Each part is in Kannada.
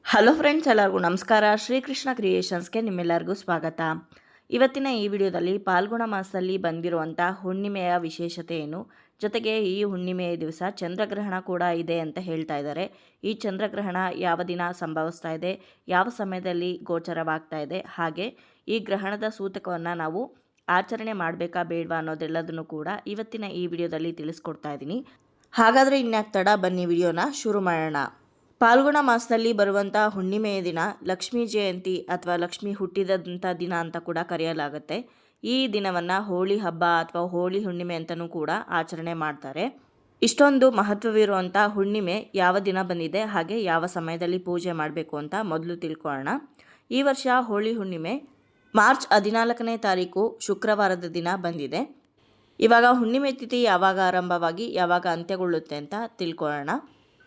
ಹಲೋ ಫ್ರೆಂಡ್ಸ್, ಎಲ್ಲರಿಗೂ ನಮಸ್ಕಾರ. ಶ್ರೀಕೃಷ್ಣ ಕ್ರಿಯೇಷನ್ಸ್ಗೆ ನಿಮ್ಮೆಲ್ಲರಿಗೂ ಸ್ವಾಗತ. ಇವತ್ತಿನ ಈ ವಿಡಿಯೋದಲ್ಲಿ ಪಾಲ್ಗುಣ ಮಾಸದಲ್ಲಿ ಬಂದಿರುವಂಥ ಹುಣ್ಣಿಮೆಯ ವಿಶೇಷತೆ ಏನು, ಜೊತೆಗೆ ಈ ಹುಣ್ಣಿಮೆಯ ದಿವಸ ಚಂದ್ರಗ್ರಹಣ ಕೂಡ ಇದೆ ಅಂತ ಹೇಳ್ತಾ ಇದ್ದಾರೆ. ಈ ಚಂದ್ರಗ್ರಹಣ ಯಾವ ದಿನ ಸಂಭವಿಸ್ತಾ ಇದೆ, ಯಾವ ಸಮಯದಲ್ಲಿ ಗೋಚರವಾಗ್ತಾ ಇದೆ, ಹಾಗೆ ಈ ಗ್ರಹಣದ ಸೂತಕವನ್ನು ನಾವು ಆಚರಣೆ ಮಾಡಬೇಕಾ ಬೇಡವಾ ಅನ್ನೋದೆಲ್ಲದನ್ನು ಕೂಡ ಇವತ್ತಿನ ಈ ವಿಡಿಯೋದಲ್ಲಿ ತಿಳಿಸ್ಕೊಡ್ತಾ ಇದ್ದೀನಿ. ಹಾಗಾದರೆ ಇನ್ಯಾಕೆ ತಡ, ಬನ್ನಿ ವಿಡಿಯೋನ ಶುರು ಮಾಡೋಣ. ಪಾಲ್ಗುಣ ಮಾಸದಲ್ಲಿ ಬರುವಂಥ ಹುಣ್ಣಿಮೆಯ ದಿನ ಲಕ್ಷ್ಮೀ ಜಯಂತಿ ಅಥವಾ ಲಕ್ಷ್ಮಿ ಹುಟ್ಟಿದಂಥ ದಿನ ಅಂತ ಕೂಡ ಕರೆಯಲಾಗುತ್ತೆ. ಈ ದಿನವನ್ನು ಹೋಳಿ ಹಬ್ಬ ಅಥವಾ ಹೋಳಿ ಹುಣ್ಣಿಮೆ ಅಂತಲೂ ಕೂಡ ಆಚರಣೆ ಮಾಡ್ತಾರೆ. ಇಷ್ಟೊಂದು ಮಹತ್ವವಿರುವಂಥ ಹುಣ್ಣಿಮೆ ಯಾವ ದಿನ ಬಂದಿದೆ, ಹಾಗೆ ಯಾವ ಸಮಯದಲ್ಲಿ ಪೂಜೆ ಮಾಡಬೇಕು ಅಂತ ಮೊದಲು ತಿಳ್ಕೊಳ್ಳೋಣ. ಈ ವರ್ಷ ಹೋಳಿ ಹುಣ್ಣಿಮೆ ಮಾರ್ಚ್ 14ನೇ ತಾರೀಕು ಶುಕ್ರವಾರದ ದಿನ ಬಂದಿದೆ. ಇವಾಗ ಹುಣ್ಣಿಮೆ ತಿಥಿ ಯಾವಾಗ ಆರಂಭವಾಗಿ ಯಾವಾಗ ಅಂತ್ಯಗೊಳ್ಳುತ್ತೆ ಅಂತ ತಿಳ್ಕೊಳ್ಳೋಣ.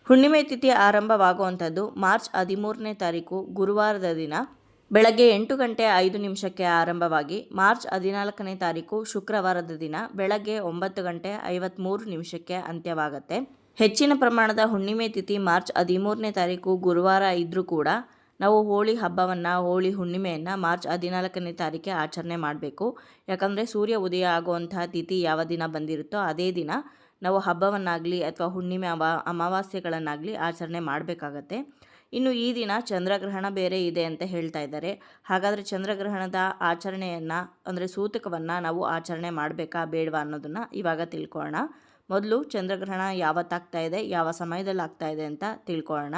ಹುಣ್ಣಿಮೆ ತಿಥಿ ಆರಂಭವಾಗುವಂಥದ್ದು ಮಾರ್ಚ್ 13ನೇ ತಾರೀಕು ಗುರುವಾರದ ದಿನ ಬೆಳಗ್ಗೆ 8:05 ಆರಂಭವಾಗಿ ಮಾರ್ಚ್ 14ನೇ ತಾರೀಕು ಶುಕ್ರವಾರದ ದಿನ ಬೆಳಗ್ಗೆ 9:53 ಅಂತ್ಯವಾಗುತ್ತೆ. ಹೆಚ್ಚಿನ ಪ್ರಮಾಣದ ಹುಣ್ಣಿಮೆ ತಿಥಿ ಮಾರ್ಚ್ 13ನೇ ತಾರೀಕು ಗುರುವಾರ ಇದ್ದರೂ ಕೂಡ ನಾವು ಹೋಳಿ ಹಬ್ಬವನ್ನು, ಹೋಳಿ ಹುಣ್ಣಿಮೆಯನ್ನು ಮಾರ್ಚ್ 14ನೇ ತಾರೀಕೆ ಆಚರಣೆ ಮಾಡಬೇಕು. ಯಾಕಂದರೆ ಸೂರ್ಯ ಉದಯ ಆಗುವಂತಹ ತಿಥಿ ಯಾವ ದಿನ ಬಂದಿರುತ್ತೋ ಅದೇ ದಿನ ನಾವು ಹಬ್ಬವನ್ನಾಗಲಿ ಅಥವಾ ಹುಣ್ಣಿಮೆ ಅಮಾವಾಸ್ಯೆಗಳನ್ನಾಗಲಿ ಆಚರಣೆ ಮಾಡಬೇಕಾಗತ್ತೆ. ಇನ್ನು ಈ ದಿನ ಚಂದ್ರಗ್ರಹಣ ಬೇರೆ ಇದೆ ಅಂತ ಹೇಳ್ತಾ ಇದ್ದಾರೆ. ಹಾಗಾದರೆ ಚಂದ್ರಗ್ರಹಣದ ಆಚರಣೆಯನ್ನು ಅಂದರೆ ಸೂತಕವನ್ನು ನಾವು ಆಚರಣೆ ಮಾಡಬೇಕಾ ಬೇಡವಾ ಅನ್ನೋದನ್ನು ಇವಾಗ ತಿಳ್ಕೊಳ್ಳೋಣ. ಮೊದಲು ಚಂದ್ರಗ್ರಹಣ ಯಾವತ್ತಾಗ್ತಾ ಇದೆ, ಯಾವ ಸಮಯದಲ್ಲಿ ಆಗ್ತಾ ಇದೆ ಅಂತ ತಿಳ್ಕೊಳ್ಳೋಣ.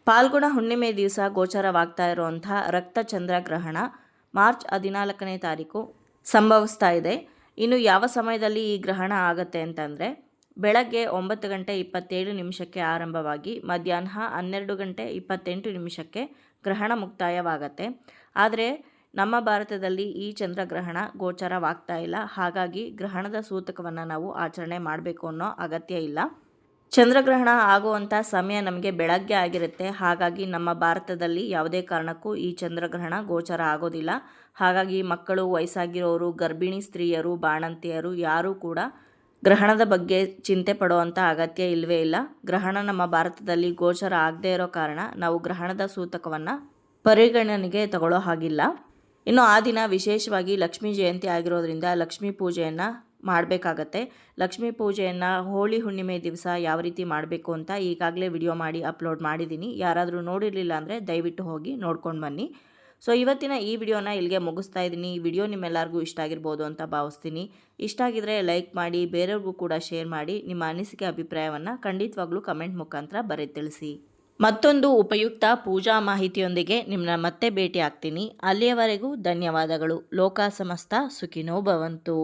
ಪಾಲ್ಗುಣ ಹುಣ್ಣಿಮೆ ದಿವಸ ಗೋಚರವಾಗ್ತಾ ಇರುವಂಥ ರಕ್ತ ಚಂದ್ರಗ್ರಹಣ ಮಾರ್ಚ್ 14ನೇ ತಾರೀಕು ಸಂಭವಿಸ್ತಾ ಇದೆ. ಇನ್ನು ಯಾವ ಸಮಯದಲ್ಲಿ ಈ ಗ್ರಹಣ ಆಗುತ್ತೆ ಅಂತಂದರೆ ಬೆಳಗ್ಗೆ 9:27 ಆರಂಭವಾಗಿ ಮಧ್ಯಾಹ್ನ 12:28 ಗ್ರಹಣ ಮುಕ್ತಾಯವಾಗತ್ತೆ. ಆದರೆ ನಮ್ಮ ಭಾರತದಲ್ಲಿ ಈ ಚಂದ್ರಗ್ರಹಣ ಗೋಚರವಾಗ್ತಾ ಇಲ್ಲ. ಹಾಗಾಗಿ ಗ್ರಹಣದ ಸೂತಕವನ್ನು ನಾವು ಆಚರಣೆ ಮಾಡಬೇಕು ಅನ್ನೋ ಅಗತ್ಯ ಇಲ್ಲ. ಚಂದ್ರಗ್ರಹಣ ಆಗುವಂಥ ಸಮಯ ನಮಗೆ ಬೆಳಗ್ಗೆ ಆಗಿರುತ್ತೆ. ಹಾಗಾಗಿ ನಮ್ಮ ಭಾರತದಲ್ಲಿ ಯಾವುದೇ ಕಾರಣಕ್ಕೂ ಈ ಚಂದ್ರಗ್ರಹಣ ಗೋಚರ ಆಗೋದಿಲ್ಲ. ಹಾಗಾಗಿ ಮಕ್ಕಳು, ವಯಸ್ಸಾಗಿರೋರು, ಗರ್ಭಿಣಿ ಸ್ತ್ರೀಯರು, ಬಾಣಂತಿಯರು ಯಾರೂ ಕೂಡ ಗ್ರಹಣದ ಬಗ್ಗೆ ಚಿಂತೆ ಪಡುವಂಥ ಅಗತ್ಯ ಇಲ್ಲವೇ ಇಲ್ಲ. ಗ್ರಹಣ ನಮ್ಮ ಭಾರತದಲ್ಲಿ ಗೋಚರ ಆಗದೇ ಇರೋ ಕಾರಣ ನಾವು ಗ್ರಹಣದ ಸೂತಕವನ್ನು ಪರಿಗಣನೆಗೆ ತಗೊಳ್ಳೋ ಹಾಗಿಲ್ಲ. ಇನ್ನು ಆ ದಿನ ವಿಶೇಷವಾಗಿ ಲಕ್ಷ್ಮೀ ಜಯಂತಿ ಆಗಿರೋದ್ರಿಂದ ಲಕ್ಷ್ಮೀ ಪೂಜೆಯನ್ನು ಮಾಡಬೇಕಾಗತ್ತೆ. ಲಕ್ಷ್ಮೀ ಪೂಜೆಯನ್ನು ಹೋಳಿ ಹುಣ್ಣಿಮೆ ದಿವಸ ಯಾವ ರೀತಿ ಮಾಡಬೇಕು ಅಂತ ಈಗಾಗಲೇ ವಿಡಿಯೋ ಮಾಡಿ ಅಪ್ಲೋಡ್ ಮಾಡಿದ್ದೀನಿ. ಯಾರಾದರೂ ನೋಡಿರಲಿಲ್ಲ ಅಂದರೆ ದಯವಿಟ್ಟು ಹೋಗಿ ನೋಡ್ಕೊಂಡು ಬನ್ನಿ. ಸೊ ಇವತ್ತಿನ ಈ ವಿಡಿಯೋನ ಇಲ್ಲಿಗೆ ಮುಗಿಸ್ತಾ ಇದ್ದೀನಿ. ಈ ವಿಡಿಯೋ ನಿಮ್ಮೆಲ್ಲರಿಗೂ ಇಷ್ಟ ಆಗಿರ್ಬೋದು ಅಂತ ಭಾವಿಸ್ತೀನಿ. ಇಷ್ಟ ಆಗಿದ್ರೆ ಲೈಕ್ ಮಾಡಿ, ಬೇರೆಯವ್ರಿಗೂ ಕೂಡ ಶೇರ್ ಮಾಡಿ. ನಿಮ್ಮ ಅನಿಸಿಕೆ, ಅಭಿಪ್ರಾಯವನ್ನು ಖಂಡಿತವಾಗ್ಲೂ ಕಮೆಂಟ್ ಮುಖಾಂತರ ಬರೆದು ತಿಳಿಸಿ. ಮತ್ತೊಂದು ಉಪಯುಕ್ತ ಪೂಜಾ ಮಾಹಿತಿಯೊಂದಿಗೆ ನಿಮ್ಮನ್ನ ಮತ್ತೆ ಭೇಟಿ ಆಗ್ತೀನಿ. ಅಲ್ಲಿಯವರೆಗೂ ಧನ್ಯವಾದಗಳು. ಲೋಕ ಸಮಸ್ತ ಸುಖಿನೋ ಭವಂತು.